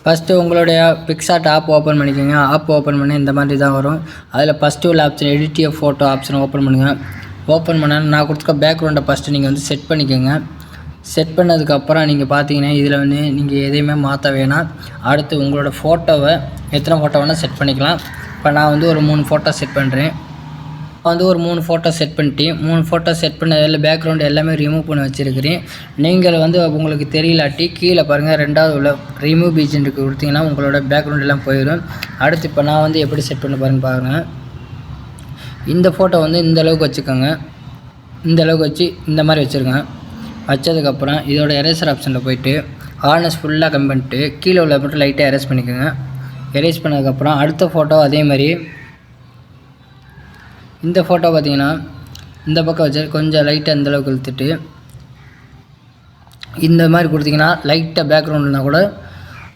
First உங்களுடைய PicsArt app open பண்ணிக்கோங்க. App open பண்ணி இந்த மாதிரி தான் வரும். அதில் ஃபஸ்ட்டு உள்ள ஆப்ஷன் எடிட் எ ஃபோட்டோ ஆப்ஷனை ஓப்பன் பண்ணுங்கள். ஓப்பன் பண்ணால் நான் கொடுத்துருக்க பேக்ரவுண்டை ஃபஸ்ட்டு நீங்கள் வந்து செட் பண்ணிக்கோங்க. செட் பண்ணதுக்கப்புறம் நீங்கள் பார்த்தீங்கன்னா இதில் வந்து நீங்கள் எதையுமே மாற்ற வேணாம். அடுத்து உங்களோட ஃபோட்டோவை எத்தனை ஃபோட்டோ வேணால் செட் பண்ணிக்கலாம். இப்போ நான் வந்து ஒரு 3 ஃபோட்டோ செட் பண்ணுறேன். வந்து ஒரு 3 ஃபோட்டோ செட் பண்ணிட்டு 3 ஃபோட்டோ செட் பண்ணதில் பேக்ரவுண்டு எல்லாமே ரிமூவ் பண்ணி வச்சுருக்கிறேன். நீங்கள் வந்து உங்களுக்கு தெரியலாட்டி கீழே பாருங்கள், 2வது உள்ள ரிமூவ் பீஜனுக்கு கொடுத்தீங்கன்னா உங்களோட பேக்ரவுண்ட் எல்லாம் போயிடும். அடுத்து இப்போ நான் வந்து எப்படி செட் பண்ண பாருங்கள். இந்த ஃபோட்டோ வந்து இந்த அளவுக்கு வச்சுக்கோங்க. இந்த அளவுக்கு வச்சு இந்த மாதிரி வச்சுருக்கேன். வச்சதுக்கப்புறம் இதோட எரேசர் ஆப்ஷனில் போய்ட்டு ஹார்னஸ் ஃபுல்லாக கம்மி பண்ணிட்டு கீழே உள்ள மட்டும் லைட்டாக எரேஸ் பண்ணிக்கோங்க. எரேஸ் பண்ணதுக்கப்புறம் அடுத்த ஃபோட்டோ அதே மாதிரி இந்த ஃபோட்டோ பார்த்தீங்கன்னா இந்த பக்கம் வச்சு கொஞ்சம் லைட்டாக இந்தளவுக்கு இழுத்துட்டு இந்த மாதிரி கொடுத்தீங்கன்னா லைட்டாக பேக்ரவுண்டுனா கூட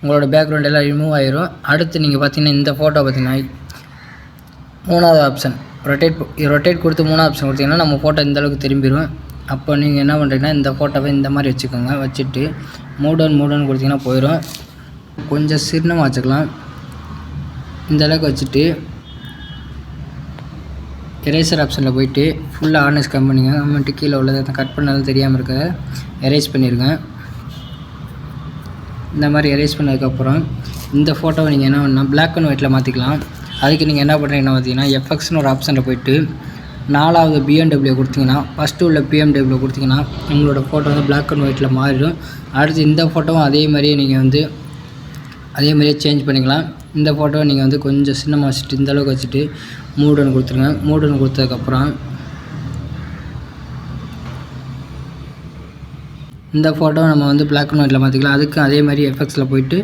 உங்களோட பேக்ரவுண்ட் எல்லாம் ரிமூவ் ஆயிரும். அடுத்து நீங்கள் பார்த்தீங்கன்னா இந்த ஃபோட்டோ பார்த்தீங்கன்னா 3வது ஆப்ஷன் ரொட்டேட் கொடுத்து 3வது ஆப்ஷன் கொடுத்தீங்கன்னா நம்ம ஃபோட்டோ இந்தளவுக்கு திரும்பிடும். அப்போ நீங்கள் என்ன பண்ணுறீங்கன்னா இந்த ஃபோட்டோவை இந்த மாதிரி வச்சுக்கோங்க. வச்சுட்டு மூடன் கொடுத்தீங்கன்னா போயிடும். கொஞ்சம் சின்னமாக வச்சுக்கலாம். இந்த அளவுக்கு வச்சுட்டு எரேசர் ஆப்ஷனில் போய்ட்டு ஃபுல்லாக ஹார்னஸ் கம்மி பண்ணிங்க. கம்மிட்டு கீழே உள்ளதை கட் பண்ணாலும் தெரியாமல் இருக்க எரேஸ் பண்ணிடுங்க. இந்த மாதிரி எரேஸ் பண்ணதுக்கப்புறம் இந்த ஃபோட்டோவை நீங்கள் என்ன பண்ணால் பிளாக் அண்ட் ஒயிட்டில் மாற்றிக்கலாம். அதுக்கு நீங்கள் என்ன பண்ணுறீங்கன்னா பார்த்தீங்கன்னா எஃப்எக்ஸ்னு ஒரு ஆப்ஷனில் போய்ட்டு 4வது BMW கொடுத்தீங்கன்னா ஃபஸ்ட்டு உள்ள BMW கொடுத்தீங்கன்னா உங்களோட ஃபோட்டோ வந்து பிளாக் அண்ட் ஒயிட்டில் மாறிடும். அடுத்து இந்த ஃபோட்டோவும் அதே மாதிரியே நீங்கள் வந்து அதே மாதிரியே சேஞ்ச் பண்ணிக்கலாம். இந்த ஃபோட்டோவை நீங்கள் வந்து கொஞ்சம் சின்னமாக வச்சுட்டு இந்த அளவுக்கு வச்சுட்டு மூடுன்னு கொடுத்துருங்க. மூடுன்னு கொடுத்ததுக்கப்புறம் இந்த ஃபோட்டோவை நம்ம வந்து பிளாக் அண்ட் ஒயிட்டில் மாற்றிக்கலாம். அதுக்கு அதே மாதிரி எஃப்எக்ஸில் போய்ட்டு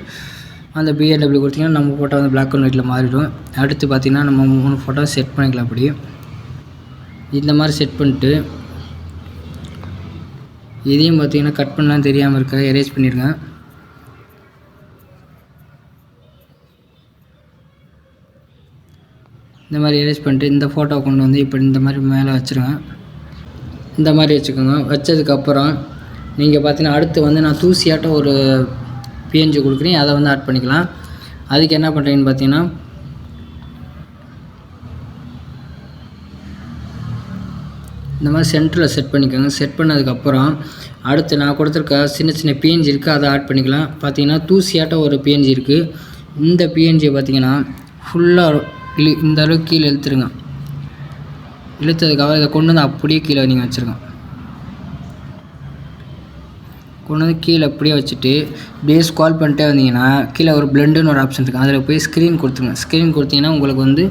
அந்த BMW கொடுத்திங்கன்னா நம்ம ஃபோட்டோ வந்து பிளாக் அண்ட் ஒயிட்டில் மாறிடும். அடுத்து பார்த்திங்கன்னா நம்ம 3 ஃபோட்டோ செட் பண்ணிக்கலாம். அப்படி இந்த மாதிரி செட் பண்ணிட்டு இதையும் பார்த்திங்கன்னா கட் பண்ணலாம் தெரியாமல் இருக்க எரேஸ் பண்ணிடுங்க. இந்த மாதிரி எரேஸ் பண்ணிட்டு இந்த ஃபோட்டோவை கொண்டு வந்து இப்போ இந்த மாதிரி மேலே வச்சுருங்க. இந்த மாதிரி வச்சுக்கோங்க. வச்சதுக்கப்புறம் நீங்கள் பார்த்தீங்கன்னா அடுத்து வந்து நான் தூசியாட்டம் ஒரு PNG கொடுக்குறேன். அதை வந்து ஆட் பண்ணிக்கலாம். அதுக்கு என்ன பண்ணுறீங்கன்னு பார்த்தீங்கன்னா இந்த மாதிரி சென்டரில் செட் பண்ணிக்கோங்க. செட் பண்ணதுக்கப்புறம் அடுத்து நான் கொடுத்துருக்க சின்ன PNG இருக்குது, அதை ஆட் பண்ணிக்கலாம். பார்த்தீங்கன்னா தூசியாட்டம் ஒரு PNG இருக்குது. இந்த PNG பார்த்தீங்கன்னா ஃபுல்லாக இந்த அளவுக்கு கீழே இழுத்துருங்க. இழுத்ததுக்கப்புறம் இதை கொண்டு வந்து அப்படியே கீழே நீங்கள் வச்சுருங்க. கொண்டு வந்து கீழே அப்படியே வச்சுட்டு அப்படியே ஸ்க்ரால் பண்ணிட்டே வந்தீங்கன்னா கீழே ஒரு பிளெண்டுன்னு ஒரு ஆப்ஷன் இருக்குது. அதில் போய் ஸ்க்ரீன் கொடுத்துருங்க. ஸ்க்ரீன் கொடுத்தீங்கன்னா உங்களுக்கு வந்து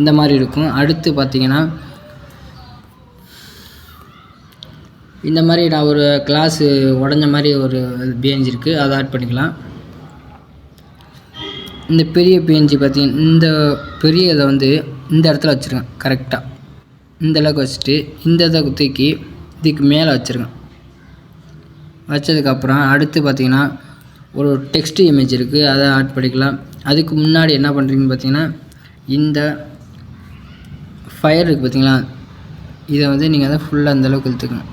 இந்த மாதிரி இருக்கும். அடுத்து பார்த்தீங்கன்னா இந்த மாதிரி நான் ஒரு கிளாஸு உடஞ்ச மாதிரி ஒரு PNG இருக்குது, அதை ஆட் பண்ணிக்கலாம். இந்த பெரிய PNG பார்த்தீங்கன்னா இந்த பெரிய இதை வந்து இந்த இடத்துல வச்சுருங்க. கரெக்டாக இந்த அளவுக்கு வச்சுட்டு இந்த இதை தூக்கி இதுக்கு மேலே வச்சுருங்க. வச்சதுக்கப்புறம் அடுத்து பார்த்திங்கன்னா ஒரு டெக்ஸ்ட் இமேஜ் இருக்குது, அதை ஆட் பண்ணிக்கலாம். அதுக்கு முன்னாடி என்ன பண்ணுறீங்கன்னு பார்த்தீங்கன்னா இந்த ஃபயர் இருக்குது பார்த்தீங்களா, இதை வந்து நீங்கள் அதை ஃபுல்லாக அந்தளவுக்கு இழுத்துக்கணும்.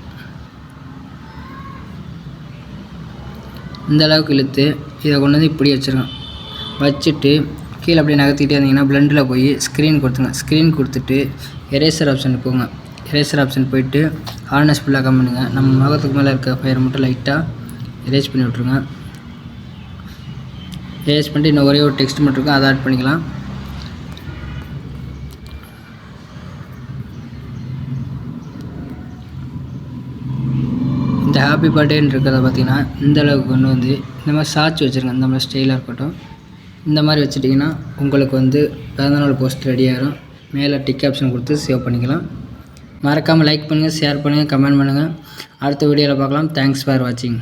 இந்த அளவுக்கு இழுத்து இதை கொண்டு வந்து இப்படி வச்சுருங்க. வச்சுட்டு கீழே அப்படியே நகர்த்திக்கிட்டே இருந்தீங்கன்னா பிளெண்டில் போய் ஸ்க்ரீன் கொடுத்துங்க. ஸ்க்ரீன் கொடுத்துட்டு எரேசர் ஆப்ஷனுக்கு போங்க. எரேசர் ஆப்ஷன் போய்ட்டு ஹார்னஸ் ஃபுல்லாக கம்மி பண்ணுங்க. நம்ம முகத்துக்கு மேலே இருக்க ஃபயர் மட்டும் லைட்டாக எரேஸ் பண்ணி விட்ருங்க. எரேஸ் பண்ணிட்டு இன்னும் ஒரே ஒரு டெக்ஸ்ட் மட்டும் இருக்கும், அதை ஆட் பண்ணிக்கலாம். இந்த ஹாப்பி பர்த்டேன்னு இருக்கிறத பார்த்தீங்கன்னா இந்த அளவுக்கு கொண்டு வந்து இந்த மாதிரி சாட்சி வச்சுருங்க. இந்த மாதிரி ஸ்டைலாக இருக்கட்டும். இந்த மாதிரி வச்சுட்டிங்கன்னா உங்களுக்கு வந்து பிறந்தநாள் போஸ்ட் ரெடி ஆகிடும். மேலே டிக் ஆப்ஷன் கொடுத்து சேவ் பண்ணிக்கலாம். மறக்காமல் லைக் பண்ணுங்கள், ஷேர் பண்ணுங்கள், கமெண்ட் பண்ணுங்கள். அடுத்த வீடியோவில் பார்க்கலாம். தேங்க்ஸ் ஃபார் வாட்சிங்.